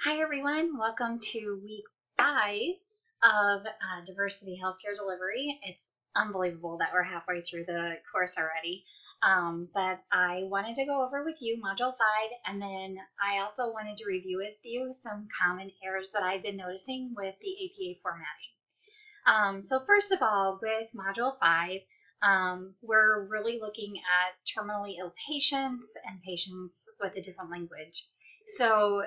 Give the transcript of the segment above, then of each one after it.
Hi everyone, welcome to week 5 of Diversity Healthcare Delivery. It's unbelievable that we're halfway through the course already, but I wanted to go over with you Module 5, and then I also wanted to review with you some common errors that I've been noticing with the APA formatting. So first of all, with Module 5, we're really looking at terminally ill patients and patients with a different language. So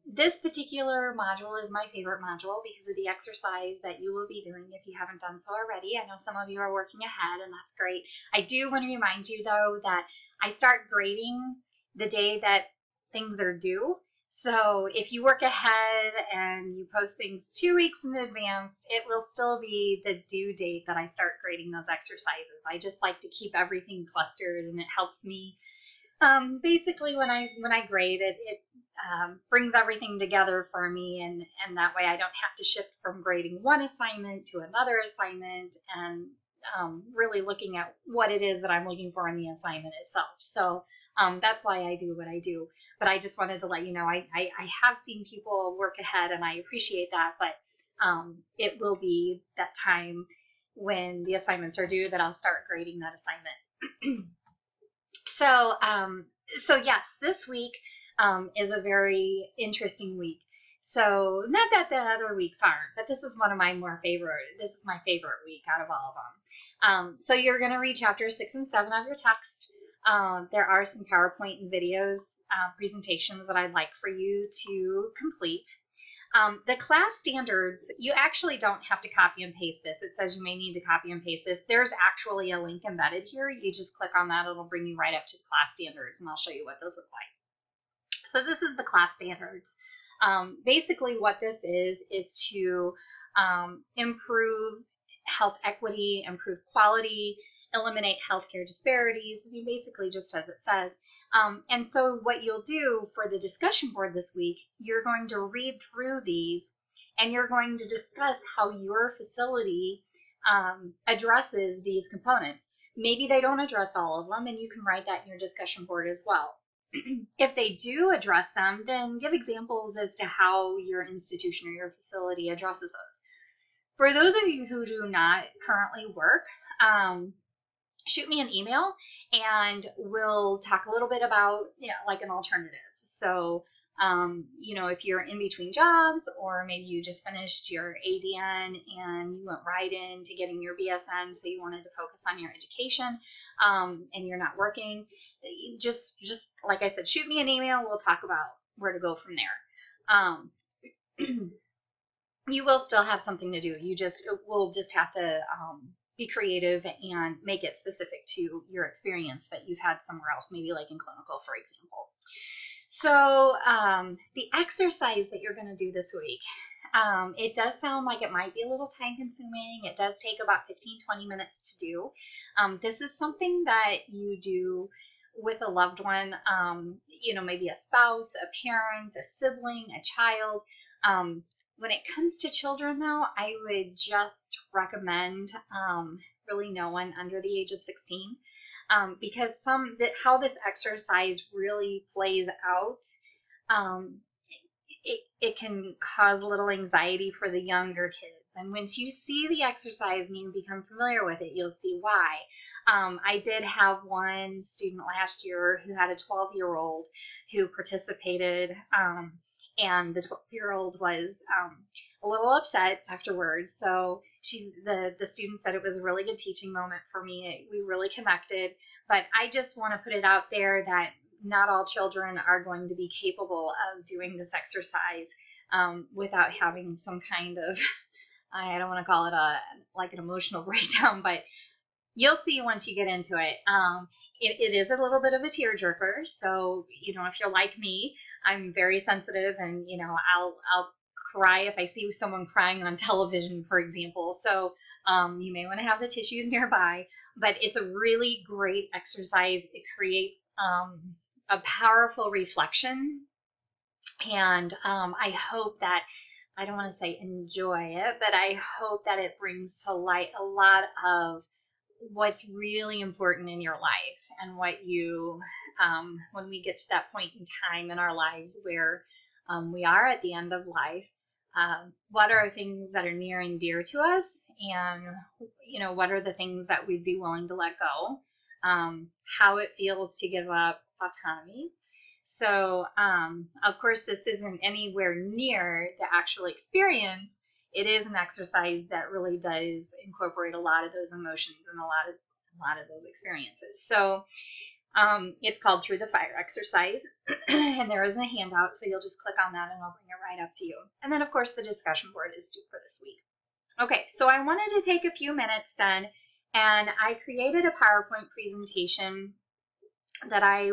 this particular module is my favorite module because of the exercise that you will be doing if you haven't done so already. I know some of you are working ahead, and that's great. I do want to remind you, though, that I start grading the day that things are due. So if you work ahead and you post things 2 weeks in advance, it will still be the due date that I start grading those exercises. I just like to keep everything clustered, and it helps me. Basically, when I grade it, it brings everything together for me, and that way I don't have to shift from grading one assignment to another assignment and really looking at what it is that I'm looking for in the assignment itself. So that's why I do what I do. But I just wanted to let you know I have seen people work ahead, and I appreciate that, but it will be that time when the assignments are due that I'll start grading that assignment. So yes, this week is a very interesting week. So not that the other weeks aren't, but this is one of my this is my favorite week out of all of them. So you're going to read chapters 6 and 7 of your text. There are some PowerPoint and videos, presentations that I'd like for you to complete. The class standards, you actually don't have to copy and paste this. It says you may need to copy and paste this. There's actually a link embedded here. You just click on that. It'll bring you right up to the class standards, and I'll show you what those look like. So this is the class standards. Basically what this is to improve health equity, improve quality, eliminate healthcare disparities. I mean, basically just as it says. And so what you'll do for the discussion board this week, you're going to read through these, and you're going to discuss how your facility addresses these components. Maybe they don't address all of them, and you can write that in your discussion board as well. If they do address them, then give examples as to how your institution or your facility addresses those. For those of you who do not currently work, shoot me an email, and we'll talk a little bit about like an alternative. So if you're in between jobs, or maybe you just finished your ADN and you went right into getting your BSN, so you wanted to focus on your education, and you're not working, just like I said, shoot me an email. We'll talk about where to go from there. You will still have something to do. We'll just have to be creative and make it specific to your experience that you've had somewhere else, maybe like in clinical, for example. So the exercise that you're going to do this week, it does sound like it might be a little time consuming. It does take about 15-20 minutes to do. This is something that you do with a loved one, maybe a spouse, a parent, a sibling, a child. When it comes to children, though, I would just recommend really no one under the age of 16, because how this exercise really plays out, it can cause a little anxiety for the younger kids. And once you see the exercise and you become familiar with it, you'll see why. I did have one student last year who had a 12-year-old who participated, and the 12-year-old was a little upset afterwards. So the student said it was a really good teaching moment for me. We really connected. But I just want to put it out there that not all children are going to be capable of doing this exercise without having some kind of, I don't want to call it like an emotional breakdown, but you'll see once you get into it. It is a little bit of a tearjerker. So, if you're like me, I'm very sensitive, and, I'll cry if I see someone crying on television, for example. So you may want to have the tissues nearby, but it's a really great exercise. It creates a powerful reflection, and I hope that, I don't want to say enjoy it, but I hope that it brings to light a lot of what's really important in your life, and what you, when we get to that point in time in our lives where We are at the end of life. What are things that are near and dear to us, and what are the things that we'd be willing to let go, how it feels to give up autonomy. So of course this isn't anywhere near the actual experience. It is an exercise that really does incorporate a lot of those emotions and a lot of those experiences. So it's called Through the Fire exercise, and there is a handout, so you'll just click on that and I'll bring it right up to you. And then of course the discussion board is due for this week. Okay, so I wanted to take a few minutes then, and I created a PowerPoint presentation that I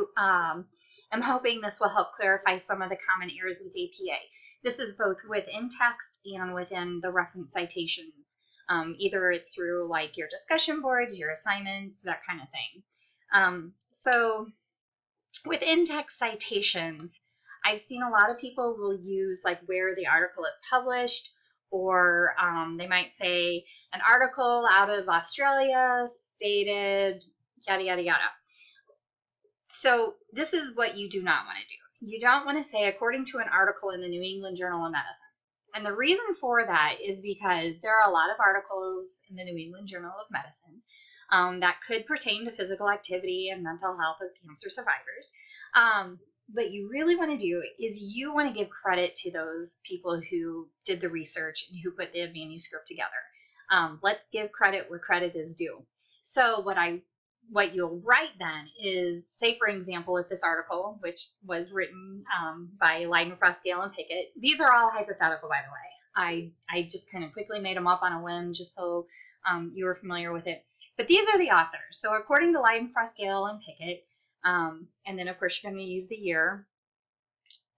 am hoping this will help clarify some of the common errors with APA. This is both within text and within the reference citations. Either it's through like your discussion boards, your assignments, that kind of thing. So within text citations, I've seen a lot of people will use like where the article is published, or they might say an article out of Australia stated yada, yada, yada. So this is what you do not want to do. You don't want to say according to an article in the New England Journal of Medicine. And the reason for that is because there are a lot of articles in the New England Journal of Medicine that could pertain to physical activity and mental health of cancer survivors. What you really want to do is you want to give credit to those people who did the research and who put the manuscript together. Let's give credit where credit is due. So what you'll write then is, say for example, if this article, which was written by Leidenfrost, Gale, and Pickett, these are all hypothetical, by the way. I just kind of quickly made them up on a whim just so you were familiar with it. But these are the authors. So according to Leidenfrost, Gale, and Pickett, and then of course you're going to use the year,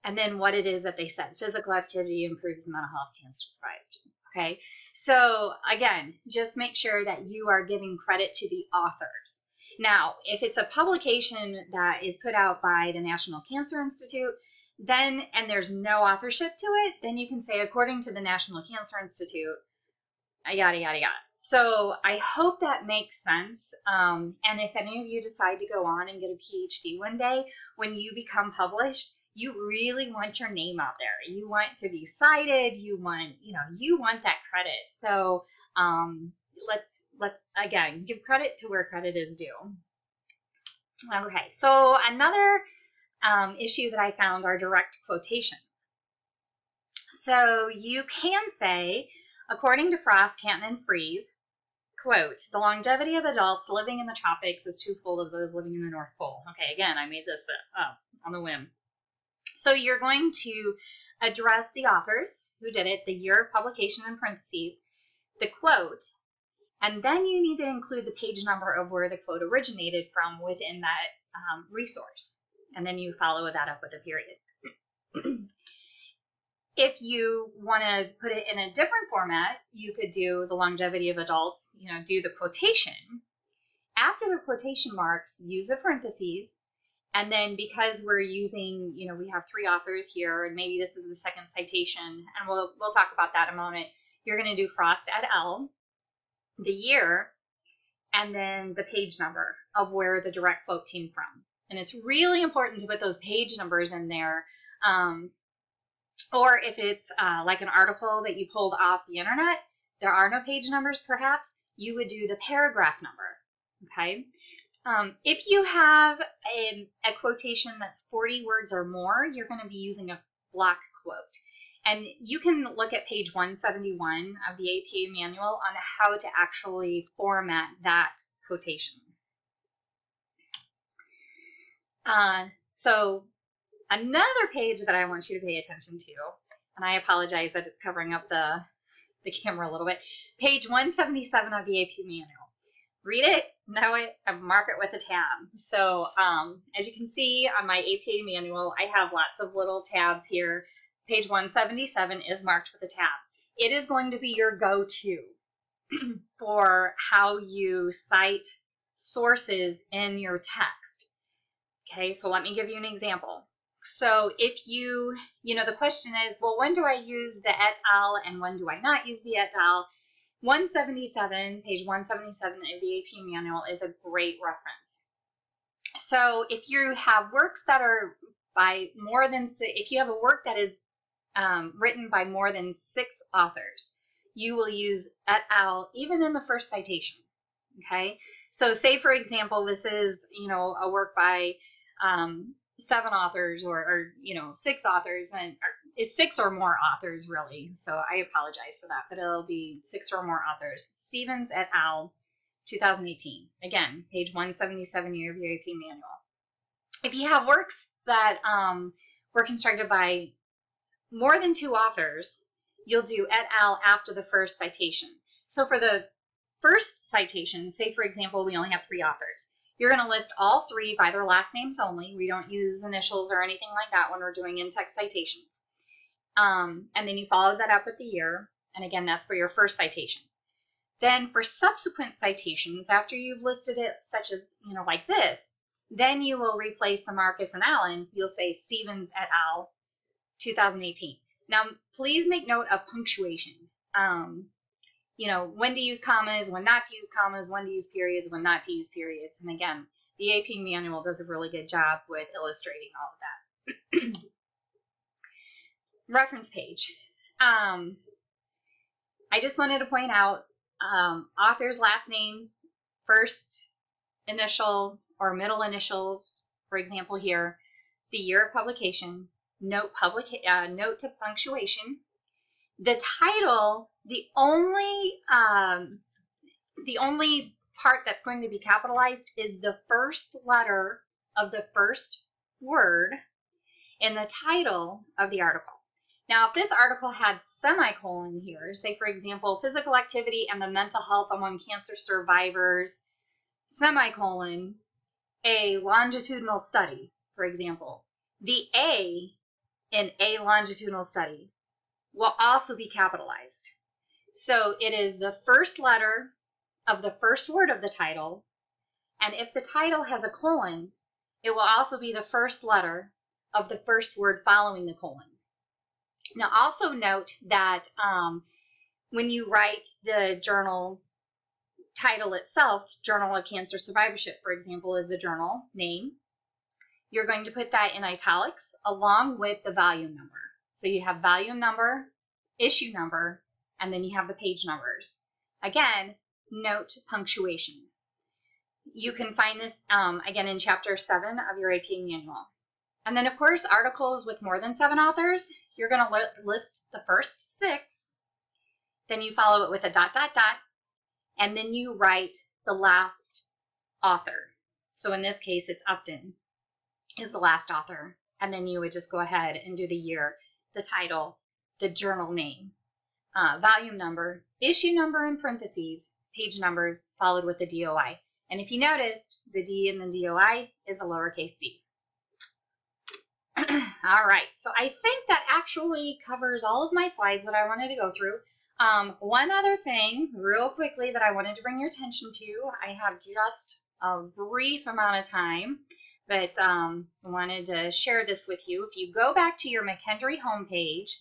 and then what it is that they said. Physical activity improves the mental health of cancer survivors. Okay, so again, just make sure that you are giving credit to the authors. Now, if it's a publication that is put out by the National Cancer Institute, then, and there's no authorship to it, then you can say, according to the National Cancer Institute, yada, yada, yada. So I hope that makes sense. And if any of you decide to go on and get a PhD one day, when you become published, you really want your name out there. You want to be cited. You want that credit. So, let's again give credit to where credit is due. Okay, so another issue that I found are direct quotations. So you can say, according to Frost, Canton, and Fries, quote, the longevity of adults living in the tropics is twofold of those living in the North Pole. Okay, again, I made this up on the whim. So you're going to address the authors who did it, the year of publication in parentheses, the quote, and then you need to include the page number of where the quote originated from within that resource. And then you follow that up with a period. If you want to put it in a different format, you could do the longevity of adults, do the quotation. After the quotation marks, use a parentheses. And then because we're using, we have 3 authors here, and maybe this is the second citation, and we'll talk about that in a moment. You're going to do Frost et al., the year, and then the page number of where the direct quote came from. And it's really important to put those page numbers in there. Or if it's like an article that you pulled off the internet, there are no page numbers perhaps, you would do the paragraph number, okay? If you have a quotation that's 40 words or more, you're going to be using a block quote. And you can look at page 171 of the APA manual on how to actually format that quotation. So another page that I want you to pay attention to, and I apologize that it's covering up the camera a little bit, page 177 of the APA manual. Read it, know it, and mark it with a tab. So as you can see on my APA manual, I have lots of little tabs here. Page 177 is marked with a tab. It is going to be your go-to for how you cite sources in your text. Okay, so let me give you an example. So if the question is, well, when do I use the et al. And when do I not use the et al.? 177, page 177 of the AP manual is a great reference. So if you have works that are by more than if you have a work that is written by more than 6 authors, you will use et al. Even in the first citation. Okay, so say for example, this is a work by 7 authors or 6 authors, and it's 6 or more authors really. So I apologize for that, but it'll be 6 or more authors. Stevens et al. 2018. Again, page 177 of your AP manual. If you have works that were constructed by more than 2 authors, you'll do et al. After the first citation. So for the first citation, say for example, we only have 3 authors. You're going to list all 3 by their last names only. We don't use initials or anything like that when we're doing in-text citations. And then you follow that up with the year. And again, that's for your first citation. Then for subsequent citations, after you've listed it such as, like this, then you will replace the Marcus and Allen. You'll say Stevens et al. 2018. Now, please make note of punctuation. When to use commas, when not to use commas, when to use periods, when not to use periods. And again, the AP manual does a really good job with illustrating all of that. Reference page. I just wanted to point out authors' last names, first initial or middle initials, for example here, the year of publication, note to punctuation, the title. The only part that's going to be capitalized is the first letter of the first word in the title of the article. Now, if this article had semicolon here, say for example, physical activity and the mental health among cancer survivors, semicolon, a longitudinal study, for example, the A in a longitudinal study will also be capitalized. So it is the first letter of the first word of the title, and if the title has a colon, it will also be the first letter of the first word following the colon. Now also note that when you write the journal title itself, Journal of Cancer Survivorship, for example, is the journal name, you're going to put that in italics along with the volume number. So you have volume number, issue number, and then you have the page numbers. Again, note punctuation. You can find this again in chapter 7 of your AP manual. And then of course, articles with more than 7 authors, you're going to list the first 6, then you follow it with a ... and then you write the last author. So in this case, it's Upton is the last author. And then you would just go ahead and do the year, the title, the journal name, volume number, issue number in parentheses, page numbers, followed with the DOI. And if you noticed, the D in the DOI is a lowercase d. All right, so I think that actually covers all of my slides that I wanted to go through. One other thing, real quickly, that I wanted to bring your attention to. I have just a brief amount of time, but I wanted to share this with you. If you go back to your McHenry homepage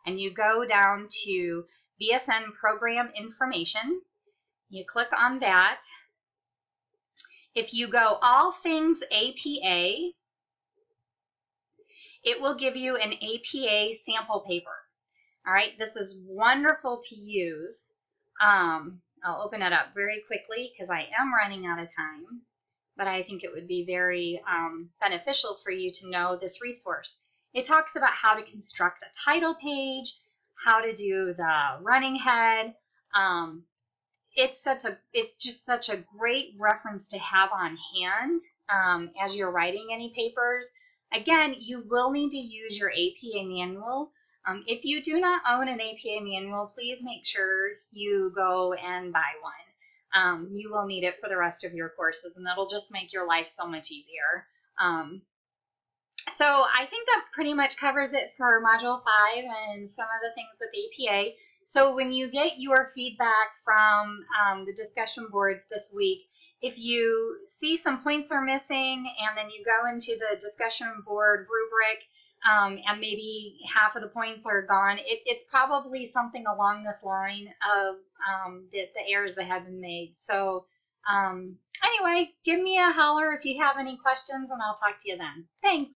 and you go down to BSN program information, you click on that. If you go all things APA, it will give you an APA sample paper. All right, this is wonderful to use. I'll open it up very quickly because I am running out of time, but I think it would be very beneficial for you to know this resource. It talks about how to construct a title page, how to do the running head. It's just such a great reference to have on hand as you're writing any papers. Again, you will need to use your APA manual. If you do not own an APA manual, please make sure you go and buy one. You will need it for the rest of your courses, and it'll just make your life so much easier. So I think that pretty much covers it for Module 5 and some of the things with APA. So when you get your feedback from the discussion boards this week, if you see some points are missing and then you go into the discussion board rubric and maybe half of the points are gone, it's probably something along this line of the errors that have been made. So anyway, give me a holler if you have any questions and I'll talk to you then. Thanks.